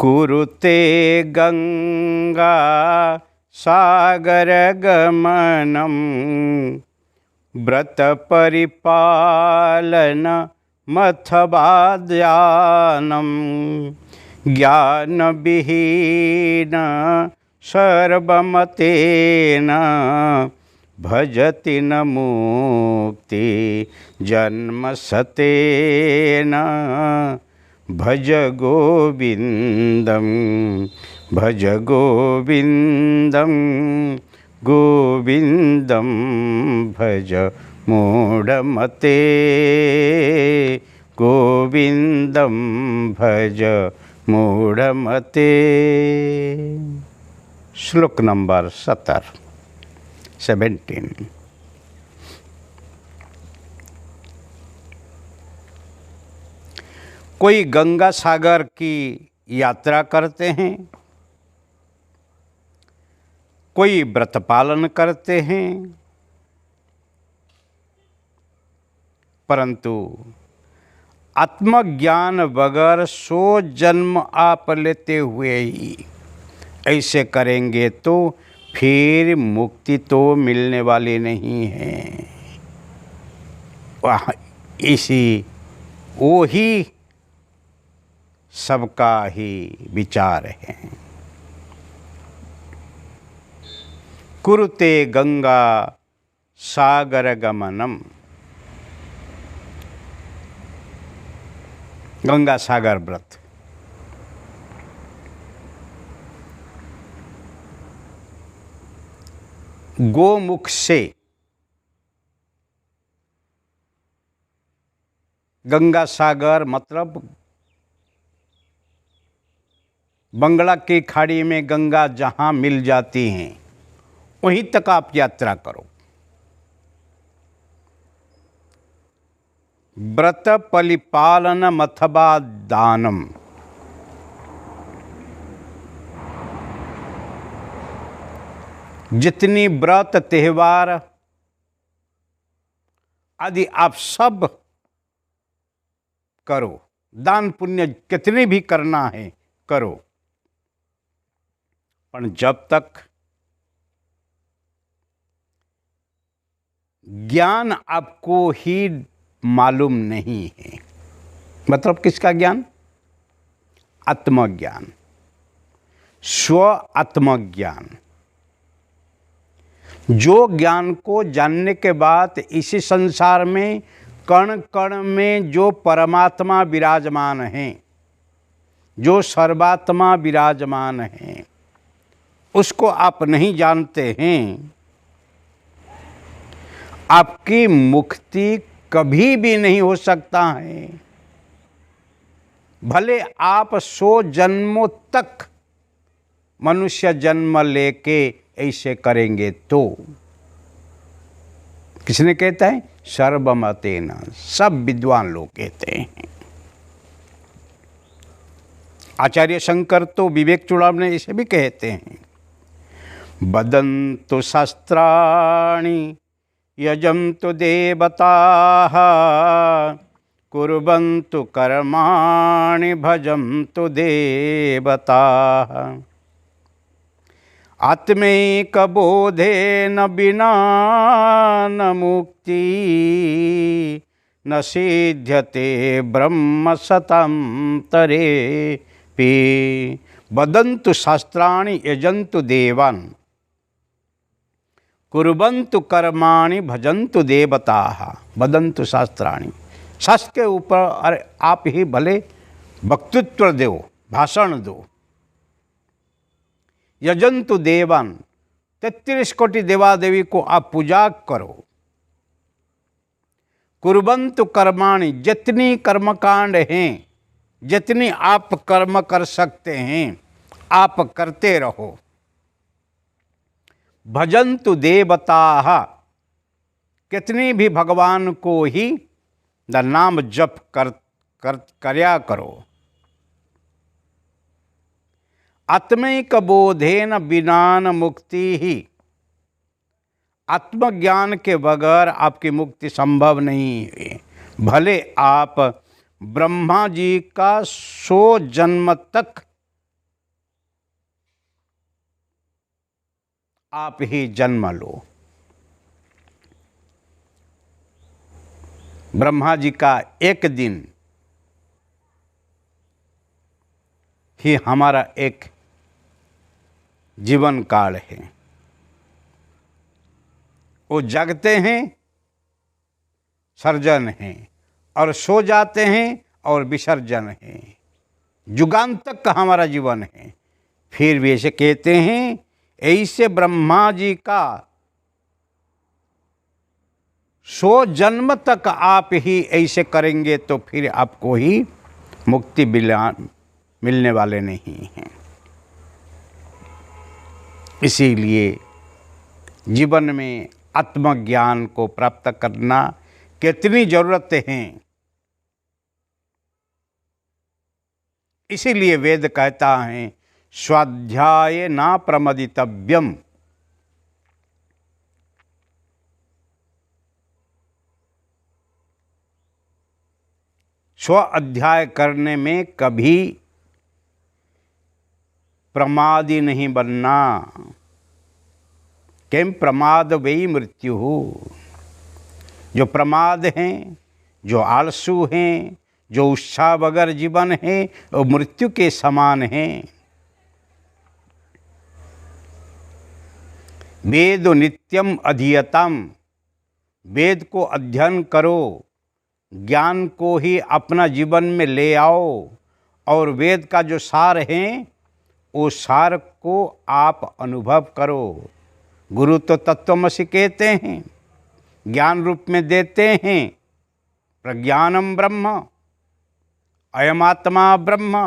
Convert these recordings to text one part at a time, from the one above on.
कुरुते गंगा सागर गमनम व्रत परिपालन मथवाद्यानम ज्ञान विहीन सर्वमतेन भजति न मुक्ति जन्म सतेन भज गोविंदम गोविंदम भज मूढ़मते गोविंदम भज मूढ़मते। श्लोक नंबर 17। कोई गंगा सागर की यात्रा करते हैं, कोई व्रत पालन करते हैं, परंतु आत्मज्ञान बगैर 100 जन्म आप लेते हुए ही ऐसे करेंगे तो फिर मुक्ति तो मिलने वाली नहीं है। इसी वो ही सबका ही विचार है। कुरुते गंगा सागर गमनम, गंगा सागर व्रत। गोमुख से गंगा सागर मतलब बंगला की खाड़ी में गंगा जहाँ मिल जाती हैं वहीं तक आप यात्रा करो। व्रत परिपालन अथवा दानम, जितनी व्रत त्यौहार आदि आप सब करो, दान पुण्य कितने भी करना है करो, पर जब तक ज्ञान आपको ही मालूम नहीं है, मतलब किसका ज्ञान? आत्मज्ञान, स्व आत्मज्ञान। जो ज्ञान को जानने के बाद इसी संसार में कण कण में जो परमात्मा विराजमान हैं, जो सर्वात्मा विराजमान हैं, उसको आप नहीं जानते हैं, आपकी मुक्ति कभी भी नहीं हो सकता है। भले आप 100 जन्मों तक मनुष्य जन्म लेके ऐसे करेंगे तो। किसने कहता है? सर्वमतेन, सब विद्वान लोग कहते हैं। आचार्य शंकर तो विवेक चूड़ामणि इसे भी कहते हैं, वदन्तु शास्त्राणि यजन्तु देवताः कुर्वन्तु कर्माणि भजन्तु देवताः आत्मैकबोधेन विना न मुक्ति न सिध्यते ब्रह्म सतान्तरेऽपि वदन्तु शास्त्राणि यजन्तु देवान् कुर्वन्तु कर्माणि भजन्तु देवताः। वदन्तु शास्त्राणि, शास्त्र के ऊपर अरे आप ही भले वक्तृत्व दो, भाषण दो। यजन्तु देवान्, 33 कोटि देवादेवी को आप पूजा करो। कुर्वन्तु कर्माणि, जितनी कर्मकांड हैं, जितनी आप कर्म कर सकते हैं आप करते रहो। भजन्तु देवताः, कितनी भी भगवान को ही नाम जप करया करो। आत्मैक बोधेन विनान मुक्ति ही, आत्मज्ञान के बगैर आपकी मुक्ति संभव नहीं है। भले आप ब्रह्मा जी का 100 जन्म तक आप ही जन्म लो। ब्रह्मा जी का एक दिन ही हमारा एक जीवन काल है। वो जगते हैं, सर्जन हैं, और सो जाते हैं और विसर्जन है। युगांतक का हमारा जीवन है। फिर भी ऐसे कहते हैं, ऐसे ब्रह्मा जी का 100 जन्म तक आप ही ऐसे करेंगे तो फिर आपको ही मुक्ति मिलने वाले नहीं हैं। इसीलिए जीवन में आत्मज्ञान को प्राप्त करना कितनी ज़रूरत है। इसीलिए वेद कहता है, स्वाध्याय ना प्रमदितव्यम। स्व अध्याय करने में कभी प्रमादी नहीं बनना। किम प्रमाद वही मृत्यु हो। जो प्रमाद हैं, जो आलसू हैं, जो उत्साह बगैर जीवन है, वो मृत्यु के समान हैं। वेद नित्यम अधीयतम। वेद को अध्ययन करो, ज्ञान को ही अपना जीवन में ले आओ, और वेद का जो सार है वो सार को आप अनुभव करो। गुरु तो तत्वमसि कहते हैं, ज्ञान रूप में देते हैं। प्रज्ञानम ब्रह्म, अयमात्मा ब्रह्म,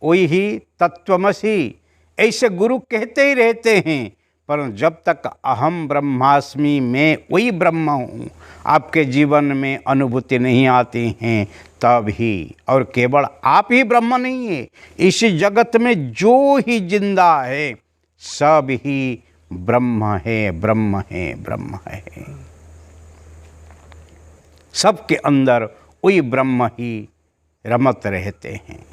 वही ही तत्वमसि, ऐसे गुरु कहते ही रहते हैं। पर जब तक अहम ब्रह्मास्मि, मैं वही ब्रह्म हूँ, आपके जीवन में अनुभूति नहीं आती हैं, तब ही। और केवल आप ही ब्रह्म नहीं है, इस जगत में जो ही जिंदा है सब ही ब्रह्म है, ब्रह्म है, ब्रह्म है। सबके अंदर वही ब्रह्म ही रमत रहते हैं,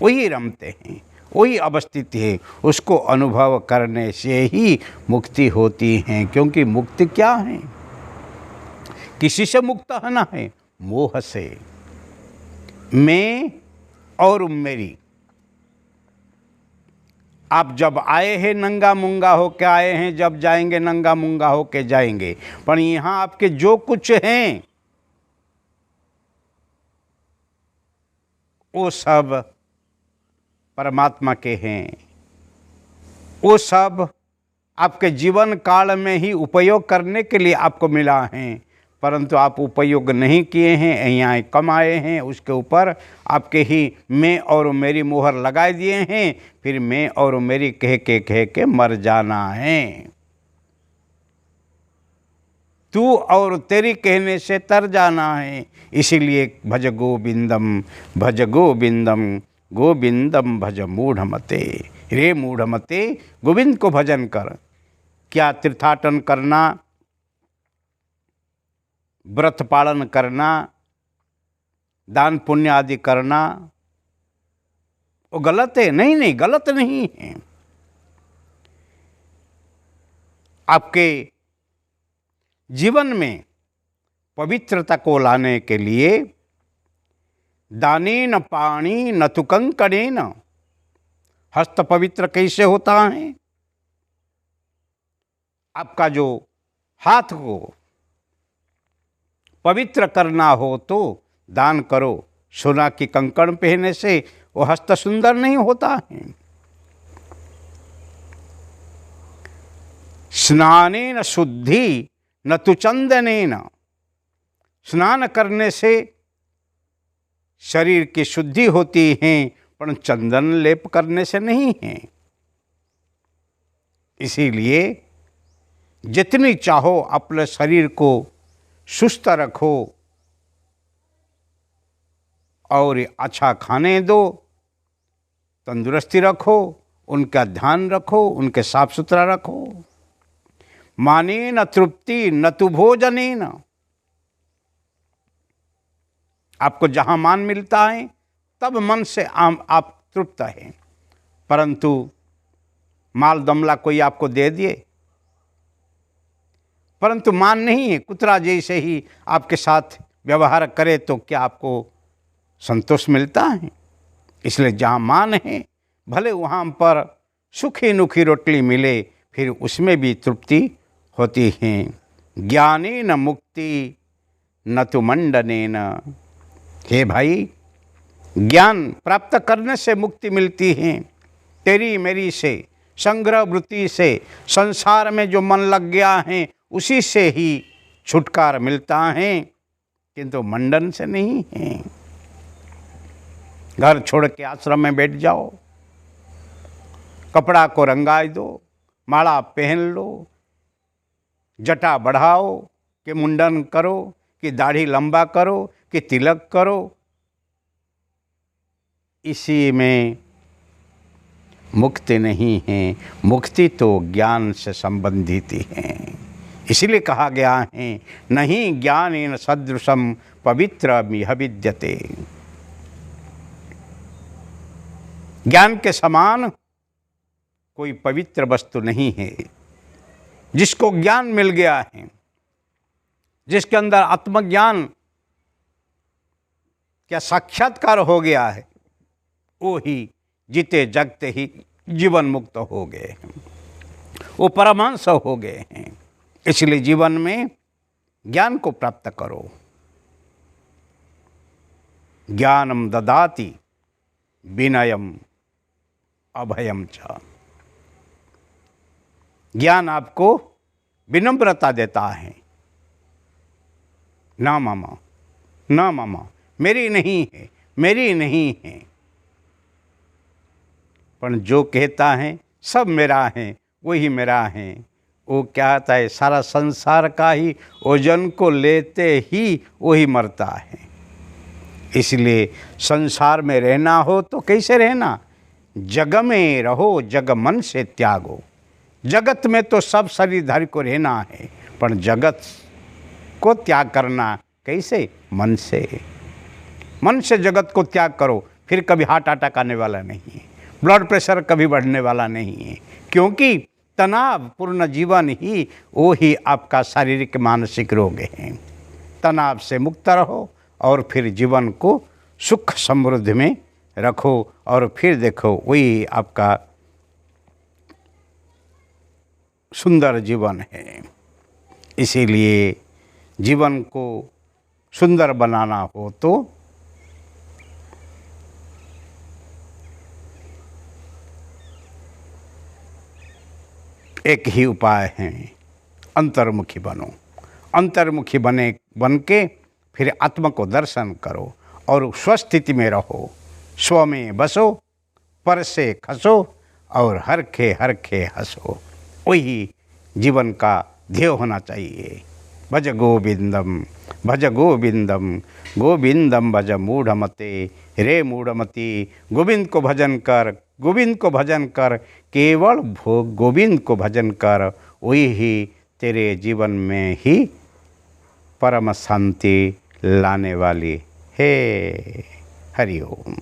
वही रमते हैं, वही अवस्थित है। उसको अनुभव करने से ही मुक्ति होती है। क्योंकि मुक्ति क्या है? किसी से मुक्त होना है? मोह से। मैं और मेरी। आप जब आए हैं नंगा मुंगा होके आए हैं, जब जाएंगे नंगा मुंगा होके जाएंगे। पर यहाँ आपके जो कुछ हैं वो सब परमात्मा के हैं। वो सब आपके जीवन काल में ही उपयोग करने के लिए आपको मिला है, परंतु आप उपयोग नहीं किए हैं, यहाँ कम आए हैं। उसके ऊपर आपके ही मैं और मेरी मोहर लगाए दिए हैं। फिर मैं और मेरी कह के मर जाना है। तू और तेरी कहने से तर जाना है। इसीलिए भज गोविंदम, भज गोविंदम, गोविंदम भज मूढ़मते। रे मूढ़मते, गोविंद को भजन कर। क्या तीर्थाटन करना, व्रत पालन करना, दान पुण्य आदि करना वो गलत है? नहीं नहीं, गलत नहीं है। आपके जीवन में पवित्रता को लाने के लिए दानेन पाणी न तु कंकणेन। हस्त पवित्र कैसे होता है? आपका जो हाथ को पवित्र करना हो तो दान करो। सोना की कंकण पहनने से वो हस्त सुंदर नहीं होता है। स्नानेन शुद्धि न तु चंदनेन। स्नान करने से शरीर की शुद्धि होती है, पर चंदन लेप करने से नहीं है। इसीलिए जितनी चाहो अपने शरीर को सुस्त रखो और अच्छा खाने दो, तंदुरुस्ती रखो, उनका ध्यान रखो, उनके साफ सुथरा रखो। मानेन तृप्ति न तु भोजनेन। आपको जहाँ मान मिलता है तब मन से आप तृप्त हैं, परंतु माल दमला कोई आपको दे दिए, परंतु मान नहीं है, कुतरा जैसे ही आपके साथ व्यवहार करे तो क्या आपको संतोष मिलता है? इसलिए जहाँ मान है, भले वहाँ पर सूखी नुखी रोटली मिले, फिर उसमें भी तृप्ति होती है। ज्ञानेन मुक्ति न तो मंडनेन। हे भाई, ज्ञान प्राप्त करने से मुक्ति मिलती है, तेरी मेरी से, संग्रह वृत्ति से, संसार में जो मन लग गया है उसी से ही छुटकारा मिलता है, किंतु मंडन से नहीं है। घर छोड़ के आश्रम में बैठ जाओ, कपड़ा को रंगाई दो, माला पहन लो, जटा बढ़ाओ कि मुंडन करो, कि दाढ़ी लंबा करो, कि तिलक करो, इसी में मुक्ति नहीं है। मुक्ति तो ज्ञान से संबंधित है। इसीलिए कहा गया है, नहीं ज्ञानेन सदृशम पवित्रमिह विद्यते। ज्ञान के समान कोई पवित्र वस्तु नहीं है। जिसको ज्ञान मिल गया है, जिसके अंदर आत्मज्ञान क्या साक्षात्कार हो गया है, वो ही जीते जगते ही जीवन मुक्त हो गए हैं, वो परमहंस हो गए हैं। इसलिए जीवन में ज्ञान को प्राप्त करो। ज्ञानम ददाति विनयम अभयम च। ज्ञान आपको विनम्रता देता है। ना मामा, ना मामा, मेरी नहीं है, मेरी नहीं है। पर जो कहता है सब मेरा है, वही मेरा है, वो क्या आता है, सारा संसार का ही ओजन को लेते ही वही मरता है। इसलिए संसार में रहना हो तो कैसे रहना? जग में रहो, जग मन से त्यागो। जगत में तो सब शरीरधारी को रहना है, पर जगत को त्याग करना कैसे? मन से। मन से जगत को त्याग करो, फिर कभी हार्ट अटैक आने वाला नहीं है, ब्लड प्रेशर कभी बढ़ने वाला नहीं है, क्योंकि तनावपूर्ण जीवन ही वो ही आपका शारीरिक मानसिक रोग है। तनाव से मुक्त रहो और फिर जीवन को सुख समृद्धि में रखो, और फिर देखो वही आपका सुंदर जीवन है। इसीलिए जीवन को सुंदर बनाना हो तो एक ही उपाय है, अंतर्मुखी बनो। अंतर्मुखी बन के फिर आत्मा को दर्शन करो और स्वस्थिति में रहो। स्व में बसो, पर से खसो और हरखे हरखे हंसो। वही जीवन का ध्येय होना चाहिए। भज गोविंदम, भज गोविंदम, गोविंदम भज मूढ़मते। रे मूढ़मती, गोविंद को भजन कर, गोविंद को भजन कर, केवल भोग गोविंद को भजन कर। वही ही तेरे जीवन में ही परम शांति लाने वाली है। हरि ओम।